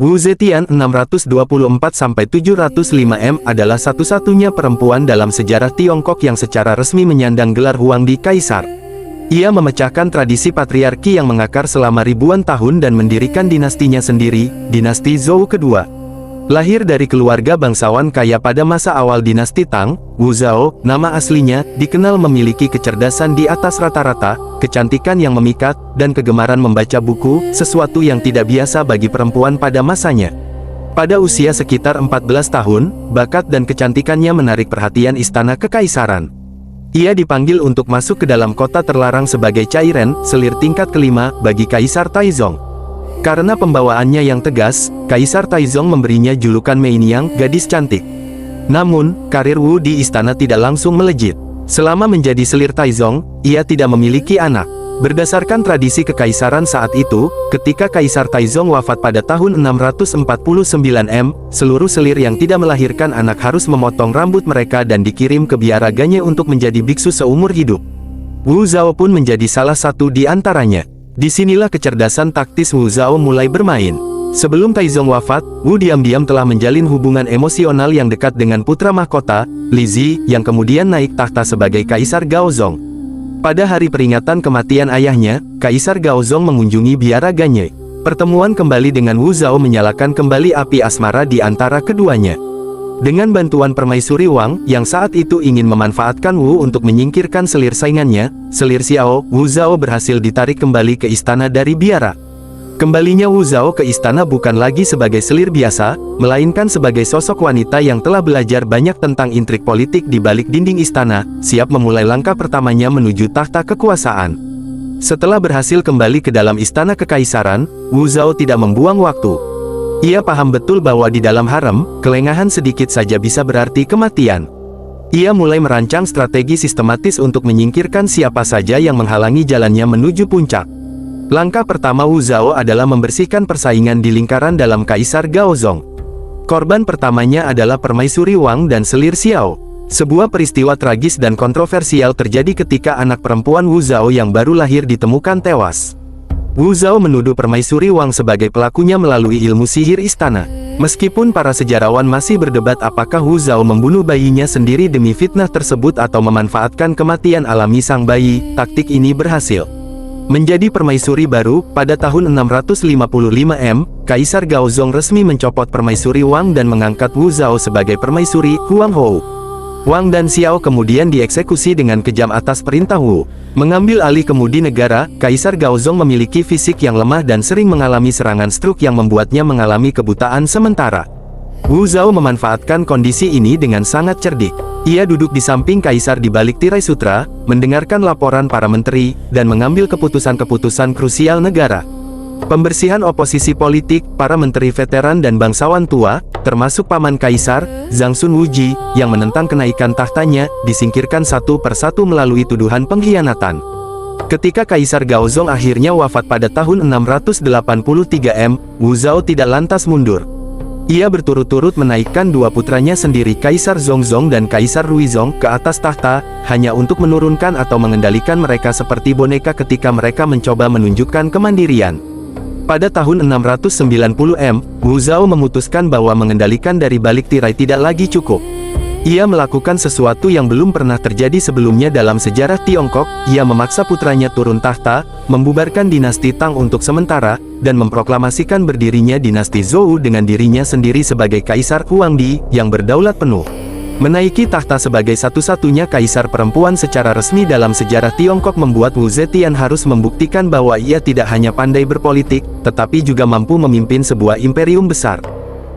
Wu Zetian 624–705 M adalah satu-satunya perempuan dalam sejarah Tiongkok yang secara resmi menyandang gelar Huangdi Kaisar. Ia memecahkan tradisi patriarki yang mengakar selama ribuan tahun dan mendirikan dinastinya sendiri, dinasti Zhou kedua. Lahir dari keluarga bangsawan kaya pada masa awal dinasti Tang, Wu Zhao, nama aslinya, dikenal memiliki kecerdasan di atas rata-rata, kecantikan yang memikat, dan kegemaran membaca buku, sesuatu yang tidak biasa bagi perempuan pada masanya. Pada usia sekitar 14 tahun, bakat dan kecantikannya menarik perhatian istana kekaisaran. Ia dipanggil untuk masuk ke dalam kota terlarang sebagai Cairen, selir tingkat kelima, bagi Kaisar Taizong. Karena pembawaannya yang tegas, Kaisar Taizong memberinya julukan Meiniang, gadis cantik. Namun, karir Wu di istana tidak langsung melejit. Selama menjadi selir Taizong, ia tidak memiliki anak. Berdasarkan tradisi kekaisaran saat itu, ketika Kaisar Taizong wafat pada tahun 649 M, seluruh selir yang tidak melahirkan anak harus memotong rambut mereka dan dikirim ke biaraganya untuk menjadi biksu seumur hidup. Wu Zhao pun menjadi salah satu di antaranya. Disinilah kecerdasan taktis Wu Zhao mulai bermain. Sebelum Taizong wafat, Wu diam-diam telah menjalin hubungan emosional yang dekat dengan putra mahkota, Li Zi, yang kemudian naik tahta sebagai Kaisar Gaozong. Pada hari peringatan kematian ayahnya, Kaisar Gaozong mengunjungi biaraganya. Pertemuan kembali dengan Wu Zhao menyalakan kembali api asmara di antara keduanya. Dengan bantuan permaisuri Wang, yang saat itu ingin memanfaatkan Wu untuk menyingkirkan selir saingannya, selir Xiao, Wu Zhao berhasil ditarik kembali ke istana dari biara. Kembalinya Wu Zhao ke istana bukan lagi sebagai selir biasa, melainkan sebagai sosok wanita yang telah belajar banyak tentang intrik politik di balik dinding istana, siap memulai langkah pertamanya menuju tahta kekuasaan. Setelah berhasil kembali ke dalam istana kekaisaran, Wu Zhao tidak membuang waktu. Ia paham betul bahwa di dalam harem, kelengahan sedikit saja bisa berarti kematian. Ia mulai merancang strategi sistematis untuk menyingkirkan siapa saja yang menghalangi jalannya menuju puncak. Langkah pertama Wu Zhao adalah membersihkan persaingan di lingkaran dalam Kaisar Gaozong. Korban pertamanya adalah permaisuri Wang dan selir Xiao. Sebuah peristiwa tragis dan kontroversial terjadi ketika anak perempuan Wu Zhao yang baru lahir ditemukan tewas. Wu Zhao menuduh permaisuri Wang sebagai pelakunya melalui ilmu sihir istana. Meskipun para sejarawan masih berdebat apakah Wu Zhao membunuh bayinya sendiri demi fitnah tersebut atau memanfaatkan kematian alami sang bayi, taktik ini berhasil. Menjadi permaisuri baru, pada tahun 655 M, Kaisar Gaozong resmi mencopot permaisuri Wang dan mengangkat Wu Zhao sebagai permaisuri Huang Hou. Wang dan Xiao kemudian dieksekusi dengan kejam atas perintah Wu. Mengambil alih kemudi negara, Kaisar Gaozong memiliki fisik yang lemah dan sering mengalami serangan stroke yang membuatnya mengalami kebutaan sementara. Wu Zhao memanfaatkan kondisi ini dengan sangat cerdik. Ia duduk di samping Kaisar di balik tirai sutra, mendengarkan laporan para menteri, dan mengambil keputusan-keputusan krusial negara. Pembersihan oposisi politik, para menteri veteran dan bangsawan tua, termasuk paman Kaisar, Zhang Sun Wuji, yang menentang kenaikan tahtanya, disingkirkan satu persatu melalui tuduhan pengkhianatan. Ketika Kaisar Gaozong akhirnya wafat pada tahun 683 M, Wu Zhao tidak lantas mundur. Ia berturut-turut menaikkan dua putranya sendiri Kaisar Zhongzong dan Kaisar Ruizong ke atas tahta, hanya untuk menurunkan atau mengendalikan mereka seperti boneka ketika mereka mencoba menunjukkan kemandirian. Pada tahun 690 M, Wu Zhao memutuskan bahwa mengendalikan dari balik tirai tidak lagi cukup. Ia melakukan sesuatu yang belum pernah terjadi sebelumnya dalam sejarah Tiongkok. Ia memaksa putranya turun tahta, membubarkan dinasti Tang untuk sementara, dan memproklamasikan berdirinya dinasti Zhou dengan dirinya sendiri sebagai Kaisar Huangdi, yang berdaulat penuh. Menaiki tahta sebagai satu-satunya kaisar perempuan secara resmi dalam sejarah Tiongkok membuat Wu Zetian harus membuktikan bahwa ia tidak hanya pandai berpolitik, tetapi juga mampu memimpin sebuah imperium besar.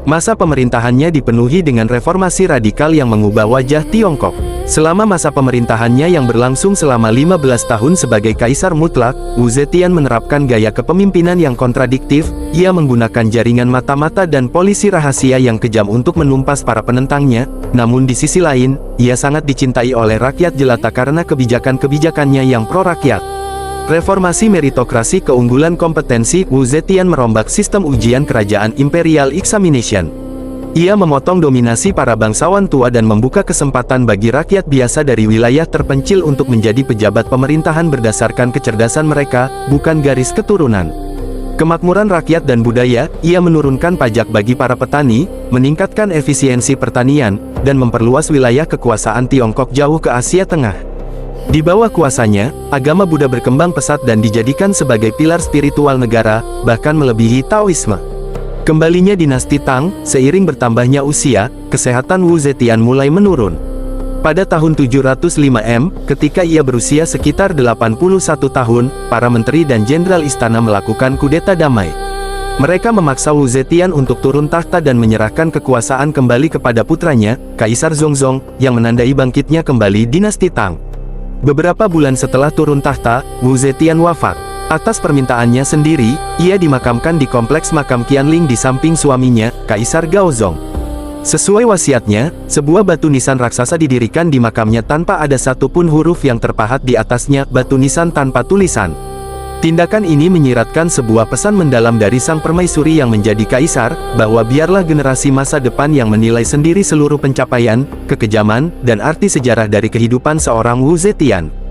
Masa pemerintahannya dipenuhi dengan reformasi radikal yang mengubah wajah Tiongkok. Selama masa pemerintahannya yang berlangsung selama 15 tahun sebagai kaisar mutlak, Wu Zetian menerapkan gaya kepemimpinan yang kontradiktif. Ia menggunakan jaringan mata-mata dan polisi rahasia yang kejam untuk menumpas para penentangnya. Namun di sisi lain, ia sangat dicintai oleh rakyat jelata karena kebijakan-kebijakannya yang pro-rakyat. Reformasi meritokrasi keunggulan kompetensi, Wu Zetian merombak sistem ujian kerajaan Imperial Examination. Ia memotong dominasi para bangsawan tua dan membuka kesempatan bagi rakyat biasa dari wilayah terpencil untuk menjadi pejabat pemerintahan berdasarkan kecerdasan mereka, bukan garis keturunan. Kemakmuran rakyat dan budaya, ia menurunkan pajak bagi para petani, meningkatkan efisiensi pertanian, dan memperluas wilayah kekuasaan Tiongkok jauh ke Asia Tengah. Di bawah kuasanya, agama Buddha berkembang pesat dan dijadikan sebagai pilar spiritual negara, bahkan melebihi Taoisme. Kembalinya dinasti Tang, seiring bertambahnya usia, kesehatan Wu Zetian mulai menurun. Pada tahun 705 M, ketika ia berusia sekitar 81 tahun, para menteri dan jenderal istana melakukan kudeta damai. Mereka memaksa Wu Zetian untuk turun tahta dan menyerahkan kekuasaan kembali kepada putranya, Kaisar Zongzong, yang menandai bangkitnya kembali dinasti Tang. Beberapa bulan setelah turun tahta, Wu Zetian wafat. Atas permintaannya sendiri, ia dimakamkan di kompleks makam Qianling di samping suaminya, Kaisar Gaozong. Sesuai wasiatnya, sebuah batu nisan raksasa didirikan di makamnya tanpa ada satupun huruf yang terpahat di atasnya, batu nisan tanpa tulisan. Tindakan ini menyiratkan sebuah pesan mendalam dari sang permaisuri yang menjadi kaisar, bahwa biarlah generasi masa depan yang menilai sendiri seluruh pencapaian, kekejaman, dan arti sejarah dari kehidupan seorang Wu Zetian.